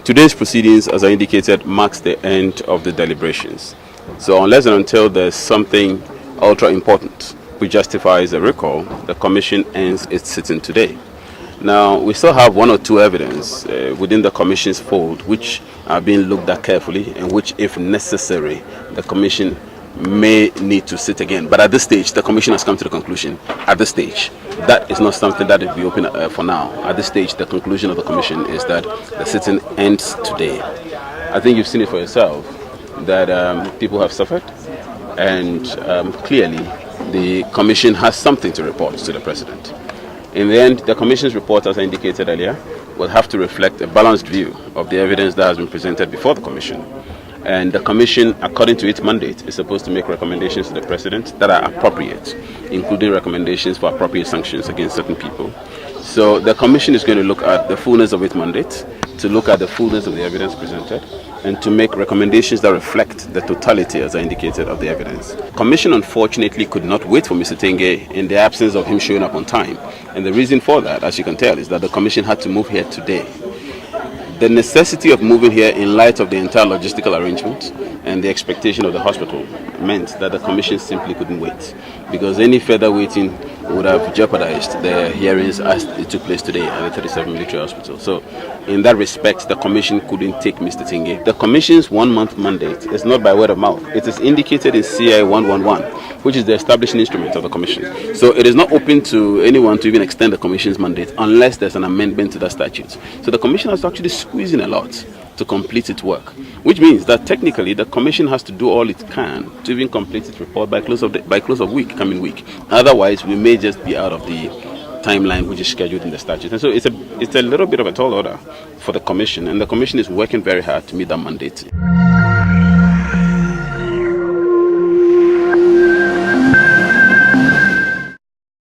Today's proceedings, as I indicated, marks the end of the deliberations. So unless and until there's something ultra important which justifies a recall, the Commission ends its sitting today. Now, we still have one or two evidence within the Commission's fold which are being looked at carefully and which, if necessary, the Commission may need to sit again. But at this stage, the Commission has come to the conclusion, at this stage, that is not something that will be open for now. At this stage, the conclusion of the Commission is that the sitting ends today. I think you've seen it for yourself, that people have suffered, and clearly the Commission has something to report to the President. In the end, the Commission's report, as I indicated earlier, will have to reflect a balanced view of the evidence that has been presented before the Commission. And the Commission, according to its mandate, is supposed to make recommendations to the President that are appropriate, including recommendations for appropriate sanctions against certain people. So the Commission is going to look at the fullness of its mandate, to look at the fullness of the evidence presented, and to make recommendations that reflect the totality, as I indicated, of the evidence. The Commission, unfortunately, could not wait for Mr. Tenge in the absence of him showing up on time. And the reason for that, as you can tell, is that the Commission had to move here today. The necessity of moving here in light of the entire logistical arrangement and the expectation of the hospital meant that the Commission simply couldn't wait, because any further waiting would have jeopardized the hearings as it took place today at the 37 Military Hospital. So in that respect, the Commission couldn't take Mr. Tenge. The Commission's 1-month mandate is not by word of mouth. It is indicated in CI-111, which is the establishing instrument of the Commission. So it is not open to anyone to even extend the Commission's mandate unless there's an amendment to that statute. So the Commission has actually squeezing a lot to complete its work, which means that technically the Commission has to do all it can to even complete its report by close of week, coming week. Otherwise, we may just be out of the timeline which is scheduled in the statute. And so it's a little bit of a tall order for the Commission, and the Commission is working very hard to meet that mandate.